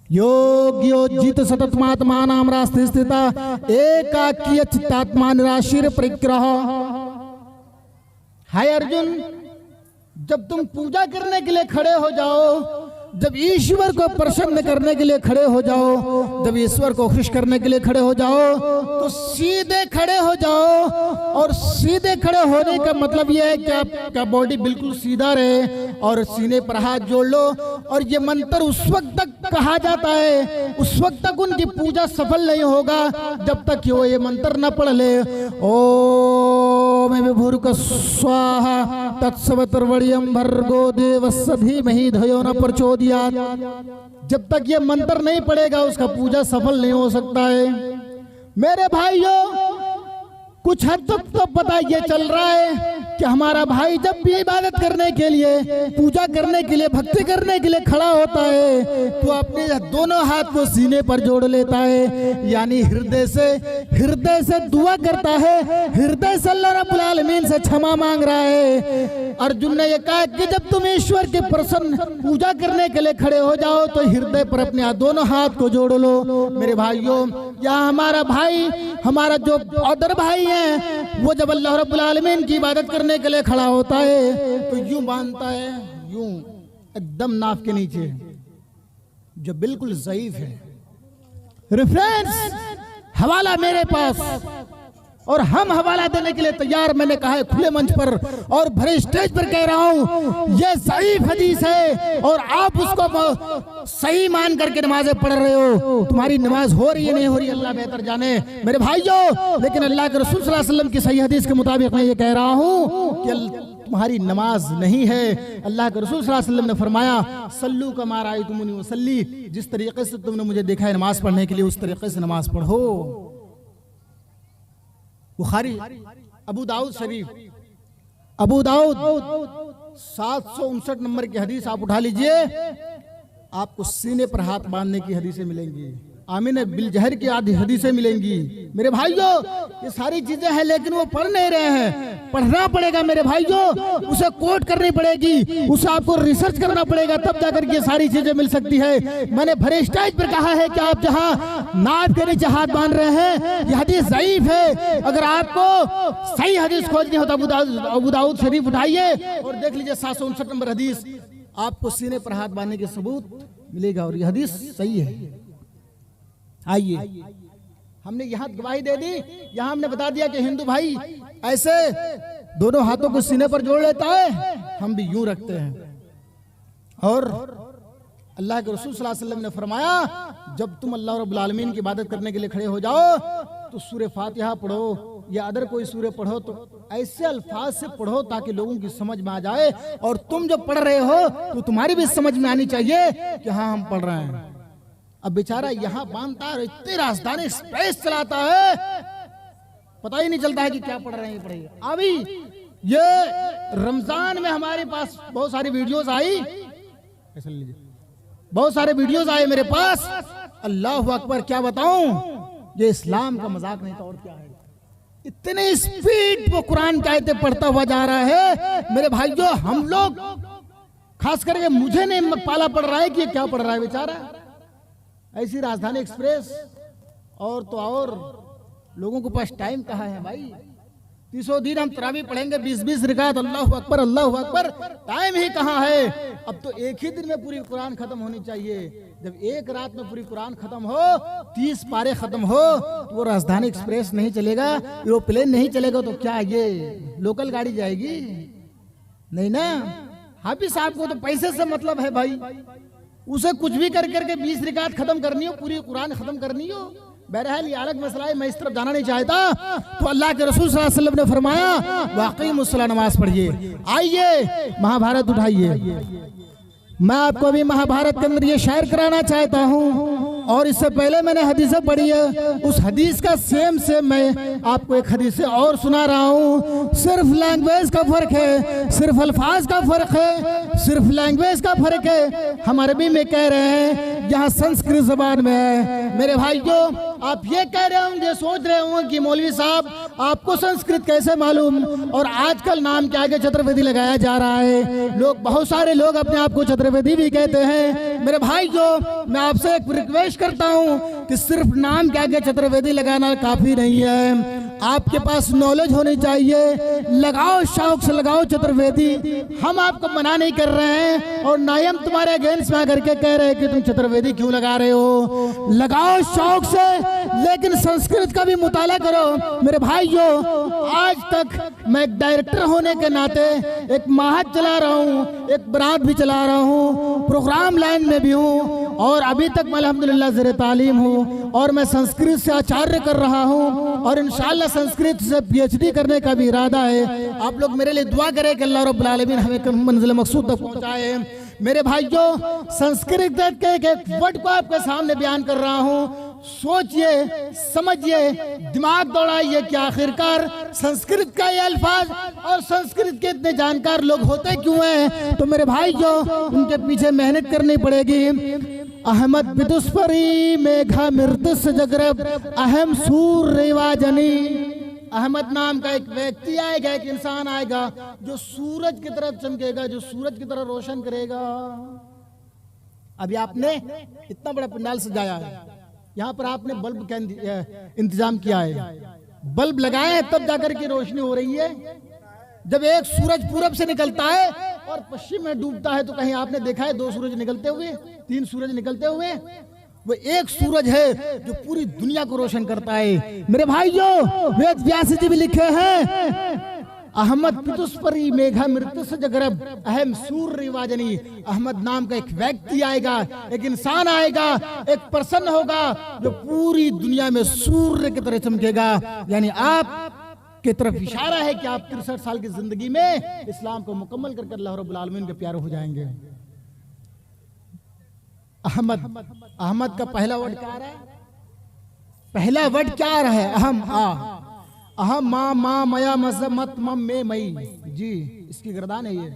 योग योजित सततमात्मा नाम रास्ते स्थिता एकाकीय चित्तात्मा निराशीर परिग्रह। हाय अर्जुन, जब तुम पूजा करने के लिए खड़े हो जाओ, जब ईश्वर को प्रसन्न करने के लिए खड़े हो जाओ, जब ईश्वर को खुश करने के लिए खड़े हो जाओ, तो सीधे खड़े हो जाओ। और सीधे खड़े होने का मतलब यह है कि आपका बॉडी बिल्कुल सीधा रहे और सीने पर हाथ जोड़ लो। और ये मंत्र उस वक्त तक कहा जाता है, उस वक्त तक उनकी पूजा सफल नहीं होगा जब तक कि वो ये मंत्र न पढ़ ले। ओम विभुर्क स्वाहा तत्सवितुर्वरेण्यं भर्गो देवस्य धीमहि धियो न प्रचोदयात्। जब तक ये मंत्र नहीं पड़ेगा उसका पूजा सफल नहीं हो सकता है। मेरे भाइयों, कुछ हद तक तो पता ये चल रहा है कि हमारा भाई जब भी इबादत करने के लिए, पूजा करने के लिए, भक्ति करने के लिए खड़ा होता है तो अपने दोनों हाथ को सीने पर जोड़ लेता है, यानी हृदय से दुआ करता है, हृदय से अल्लाह रब्बुल आलमीन से क्षमा मांग रहा है। अर्जुन ने यह कहा कि जब तुम ईश्वर के प्रसन्न पूजा करने के लिए खड़े हो जाओ तो हृदय पर अपने दोनों हाथ को जोड़ लो। मेरे भाइयों, यहाँ हमारा भाई, हमारा जो अदर भाई है, वो जब अल्लाह रब्बुल आलमीन की इबादत करने के लिए खड़ा होता है तो यूं बांधता है, यूं एकदम नाफ के नीचे, जो बिल्कुल ज़ईफ है। रेफरेंस हवाला मेरे पास, और हम हवाला देने के लिए तैयार, मैंने कहा है खुले मंच पर और भरे स्टेज पर कह रहा हूं, ये ज़ईफ हदीस है और आप उसको सही मान करके नमाजें पढ़ रहे हो। तुम्हारी नमाज हो रही है नहीं हो रही अल्लाह बेहतर जाने मेरे भाइयों, लेकिन अल्लाह के रसूल सल्लल्लाहु अलैहि वसल्लम की सही हदीस के मुताबिक मैं ये कह रहा हूं कि तुम्हारी नमाज नहीं है। अल्लाह के रसूल सल्लल्लाहु अलैहि वसल्लम ने फरमाया, सल्लू कमा रअयतुमूनी उसल्ली, जिस तरीके से तुमने मुझे देखा है नमाज पढ़ने के लिए उस तरीके से नमाज पढ़ो। बुखारी, अबू दाऊद शरीफ, अबू दाऊद 759 नंबर की हदीस आप उठा लीजिए, आपको सीने पर हाथ बांधने की हदीसें मिलेंगी, आमीन बिल जहर की आदि हदीसें मिलेंगी। मेरे भाइयों, ये सारी चीजें हैं लेकिन वो पढ़ नहीं रहे हैं। पढ़ना पड़ेगा मेरे भाइयों, उसे कोट करनी पड़ेगी, उसे आपको रिसर्च करना पड़ेगा, तब जाकर के सारी चीजें मिल सकती है। मैंने भरे स्टेज पर कहा है कि आप जहां नाभ के नीचे हाथ बांध रहे हैं ये हदीस ज़ईफ है। अगर आपको सही हदीस खोजनी हो तो अबू दाऊद शरीफ उठाइए और देख लीजिए 759 नंबर हदीस, आपको सीने पर हाथ बांधने के सबूत मिलेगा और ये हदीस सही है। आइए, हमने यहाँ गवाही दे दी, यहाँ हमने बता दिया कि हिंदू भाई ऐसे दोनों हाथों को सीने पर जोड़ लेता है, हम भी यूं रखते हैं। और अल्लाह के रसूल सल्लल्लाहु अलैहि वसल्लम ने फरमाया, जब तुम अल्लाह रब्बुल आलमीन की इबादत करने के लिए खड़े हो जाओ तो सूरह फातिहा पढ़ो या अदर कोई सूरह पढ़ो, तो ऐसे अल्फाज से पढ़ो ताकि लोगों की समझ में आ जाए, और तुम जब पढ़ रहे हो तो तुम्हारी भी समझ में आनी चाहिए कि हाँ हम पढ़ रहे हैं। अब बेचारा यहाँ बांधता है, इतनी राजधानी एक्सप्रेस चलाता है, पता ही नहीं चलता है कि क्या पढ़ रहे हैं पढ़िए। अभी ये रमजान में हमारे पास बहुत सारी वीडियोस आई, ऐसा लीजिए, बहुत सारे वीडियोस आए मेरे पास, अल्लाह अकबर, क्या बताऊं, ये इस्लाम का मजाक नहीं था और क्या है। इतने स्पीड वो कुरान की आयतें पढ़ता हुआ जा रहा है। मेरे भाइयों, हम लोग खास करके मुझे नहीं पाला पड़ रहा है कि ये क्या पढ़ रहा है बेचारा। ऐसी राजधानी एक्सप्रेस, और तो और लोगों के पास टाइम कहाँ है भाई। 30 दिन हम तरावी पढ़ेंगे 20-20 रिकात, अल्लाह अकबर अल्लाह अकबर, टाइम ही कहाँ है। अब तो एक ही दिन में पूरी कुरान खत्म होनी चाहिए। जब एक रात में पूरी कुरान खत्म हो, 30 पारे खत्म हो, तो वो राजधानी एक्सप्रेस नहीं चलेगा, एरोप्लेन नहीं चलेगा, तो क्या ये लोकल गाड़ी जाएगी? नहीं ना। हाफिज साहब को तो पैसे से मतलब है भाई, उसे कुछ भी कर करके 20 रिकात खत्म करनी हो, पूरी कुरान खत्म करनी हो। बहरहाल ये अलग मसला है, मैं इस तरफ जाना नहीं चाहता। तो अल्लाह के रसूल सल्लल्लाहु अलैहि वसल्लम ने फरमाया, वाक़ईमुस्सलाह, नमाज पढ़िए। आइए महाभारत उठाइए, मैं आपको अभी महाभारत के अंदर ये शायर कराना चाहता हूँ, और इससे पहले मैंने हदीसें पढ़ी है, उस हदीस का सेम मैं आपको एक हदीस और सुना रहा हूँ। सिर्फ लैंग्वेज का फर्क है, सिर्फ अल्फाज का फर्क है, सिर्फ लैंग्वेज का फर्क है। हम अरबी में कह रहे हैं, यहाँ संस्कृत जबान में है। मेरे भाइयों, आप ये कह रहे होंगे, सोच रहे होंगे कि मौलवी साहब आपको संस्कृत कैसे मालूम, और आजकल नाम के आगे चतुर्वेदी लगाया जा रहा है। लोग, बहुत सारे लोग अपने आप को चतुर्वेदी भी कहते हैं। मेरे भाई जो, मैं आपसे एक रिक्वेस्ट करता हूं कि सिर्फ नाम के आगे चतुर्वेदी लगाना काफी नहीं है, आपके पास नॉलेज होनी चाहिए। लगाओ, शौक से लगाओ चतुर्वेदी। हम आपको मना नहीं कर रहे हैं और ना ही हम तुम्हारे अगेंस्ट में करके कह रहे हैं कि तुम चतुर्वेदी क्यों लगा रहे हो। लगाओ शौक से, लेकिन संस्कृत का भी मुताला करो। मेरे भाइयों, आज तक मैं एक डायरेक्टर होने के नाते एक माहद चला रहा हूँ, एक बरात भी चला रहा हूँ, प्रोग्राम लाइन में भी हूँ, और अभी तक मैं अल्हम्दुलिल्लाह ज़ेरे तालीम हूँ, और मैं संस्कृत से आचार्य कर रहा हूँ, और इंशाअल्लाह संस्कृत से PhD करने का भी इरादा है। आप लोग मेरे लिए दुआ करें कि अल्लाह रब्बुल आलमीन हमें मंजिल मकसूद तक पहुँचाए। मेरे भाइयों, संस्कृत के एक वर्ड को आपके सामने बयान कर रहा हूँ। सोचिए, समझिए, दिमाग दौड़ाइए कि आखिरकार संस्कृत का ये अल्फाज और संस्कृत के इतने जानकार लोग होते क्यों हैं। तो मेरे भाइयों, उनके पीछे मेहनत करनी पड़ेगी। अहमद विदुस्परी मेघा मृतस जगरब अहम सूर रेवाजनी। अहमद नाम का एक व्यक्ति आएगा, एक इंसान आएगा जो सूरज की तरफ चमकेगा, जो सूरज की तरह रोशन करेगा। अभी आपने इतना बड़ा पंडाल सजाया है, यहाँ पर आपने बल्ब का इंतजाम किया है, बल्ब लगाए हैं, तब जाकर के रोशनी हो रही है। जब एक सूरज पूरब से निकलता है और पश्चिम में डूबता है, तो कहीं आपने देखा है 2 सूरज निकलते हुए, 3 सूरज निकलते हुए? वो एक सूरज है जो पूरी दुनिया को रोशन करता है। मेरे भाइयों, वेद व्यास जी भी लिखे हैं, अहमद पितुस्परी मेघा मृत्युस जगरब अहम सूर्य रिवाजनी। अहमद नाम का एक व्यक्ति आएगा, एक इंसान आएगा, एक पर्सन होगा जो पूरी दुनिया में सूर्य की तरह चमकेगा। यानी आप की तरफ इशारा है कि आप 63 साल की जिंदगी में इस्लाम को मुकम्मल करके अल्लाह रब्बुल आलमीन के प्यारे हो जाएंगे। अहमद का पहला वर्ड क्या आ रहा है? पहला वर्ड क्या आ रहा है? अहम मा मा मया मत मम में मई जी, इसकी गर्दान है ये।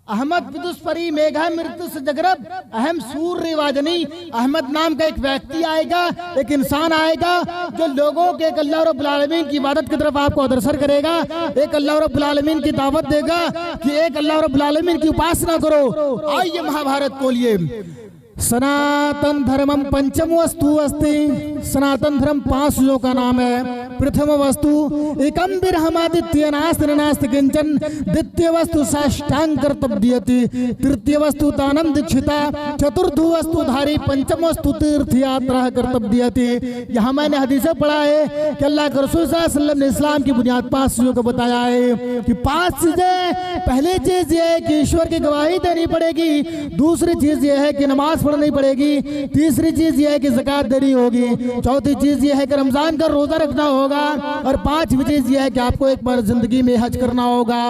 अहमद विदुस्परी मेघा मृत्यु से जगरब अहम सूर्य वाजनी। अहमद नाम का एक व्यक्ति आएगा, एक इंसान आएगा जो लोगों के एक अल्लाह रब्बुल आलमीन की इबादत की तरफ आपको अग्रसर करेगा, एक अल्लाह रब्बुल आलमीन की दावत देगा कि एक अल्लाह रब्बुल आलमीन की उपासना करो। आइए महाभारत खोलिए। सनातन धर्मम पंचम वस्तु अस्ति। सनातन धर्म 5 चीजों का नाम है। प्रथम वस्तु एकम बिरहमादित्य नास्त नास्त किंचन। द्वितीय वस्तु साष्टांग कर्तव्यति। तृतीय वस्तु दानम दीक्षिता। चतुर्थ वस्तु धारी। पंचम वस्तु तीर्थ यात्रा कर्तव्यति। यहाँ मैंने हदीसें पढ़ा है कि अल्लाह के रसूल सल्लल्लाहु अलैहि वसल्लम ने इस्लाम की बुनियाद 5 चीजों को बताया है कि 5 चीजें। पहली चीज ये है कि ईश्वर की गवाही देनी पड़ेगी। दूसरी चीज ये है कि नमाज पढ़नी पड़ेगी। तीसरी चीज ये है कि ज़कात देनी होगी। चौथी चीज ये है कि रमजान का रोजा रखना होगा। और 5वीं चीज ये है कि आपको एक बार जिंदगी में हज करना होगा।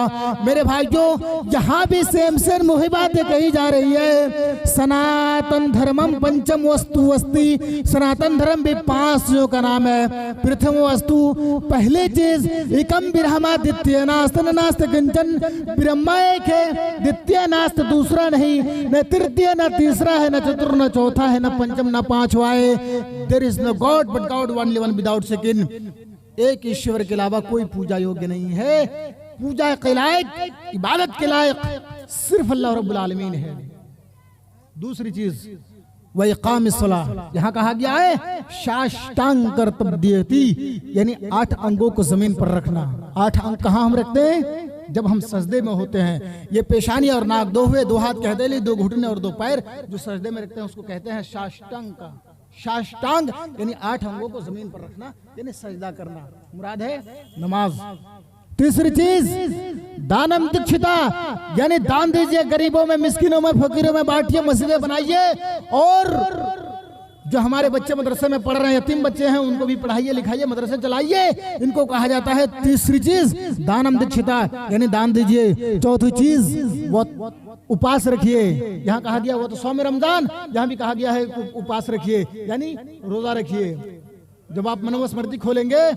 मेरे भाइयों, यहाँ भी सेम वही बातें कही जा रही है। सनातन धर्मम पंचम वस्तु अस्ति। सनातन धर्म भी 5 चीजों का नाम है। प्रथम वस्तु, पहली चीज एकम ब्रह्मादित्य नास्त नास्त किंचन। ब्रह्मा एक है, द्वितीय नास्त दूसरा नहीं, न तृतीय न तीसरा है, न चतुर्थ न चौथा है, न पंचम न 5वां है। There is no god but god only one without second. एक ईश्वर के अलावा कोई पूजा योग्य नहीं है। पूजा के लायक, इबादत के लायक सिर्फ अल्लाह रब्बुल आलमीन है। दूसरी चीज वह इकामत-उस-सलाह, यहाँ कहा गया है साष्टांग कर्तव्यति, यानी 8 अंगों को जमीन पर रखना। 8 अंग कहाँ हम रखते हैं? जब हम सजदे में होते हैं। ये पेशानी और नाक 2 हुए, 2 हाथ कहते हैं, 2 घुटने और 2 पैर जो सजदे में रखते हैं उसको कहते हैं साष्टांग का। साष्टांग यानी 8 अंगों को जमीन पर रखना, यानी सजदा करना, मुराद है नमाज। तीसरी चीज दानम दीक्षिता, यानी दान दीजिए, गरीबों में, मिस्किनों में, फकीरों में बांटिए, मस्जिदें बनाइए। और जो हमारे बच्चे मदरसे में पढ़ रहे हैं, यतीम बच्चे हैं, उनको भी पढ़ाइए लिखाइए, मदरसे चलाइए। इनको कहा जाता है तीसरी चीज दानम दीक्षिता, यानी दान दीजिए। चौथी चीज वो उपास रखिए। यहाँ कहा गया वो तो सौम रमजान, यहाँ भी कहा गया है उपास रखिए, यानी रोजा रखिए। जब आप मनोस्मृति खोलेंगे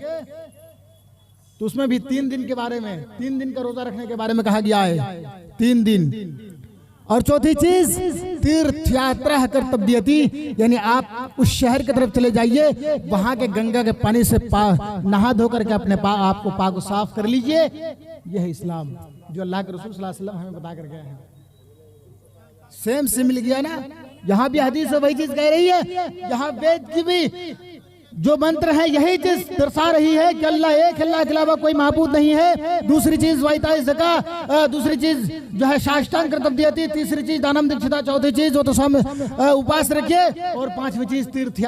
तो उसमें भी 3 दिन के बारे में, 3 दिन का रोजा रखने के बारे में कहा गया है। 3 दिन और चौथी चीज तीर्थ यात्रा कर्तव्यति, यानी आप उस शहर की तरफ चले जाइए, वहां के गंगा के पानी से नहा धो करके अपने आप को पाक साफ कर लीजिए। यह है इस्लाम जो अल्लाह के रसूल सल्लल्लाहु अलैहि वसल्लम हमें बता कर गए हैं। सेम से मिल गया ना, यहाँ भी हदीस वही चीज कह रही है, यहाँ वेद की भी जो मंत्र है यही चीज दर्शा रही है कि अल्लाह एक, अल्लाह के अलावा कोई माबूद नहीं है। दूसरी चीज वाइता ज़का, दूसरी चीज जो है साष्टांग कर्तव्य, तीसरी चीज दानम दीक्षिता, चौथी चीज वो तो उपास रखिए, और पांचवी चीज तीर्थ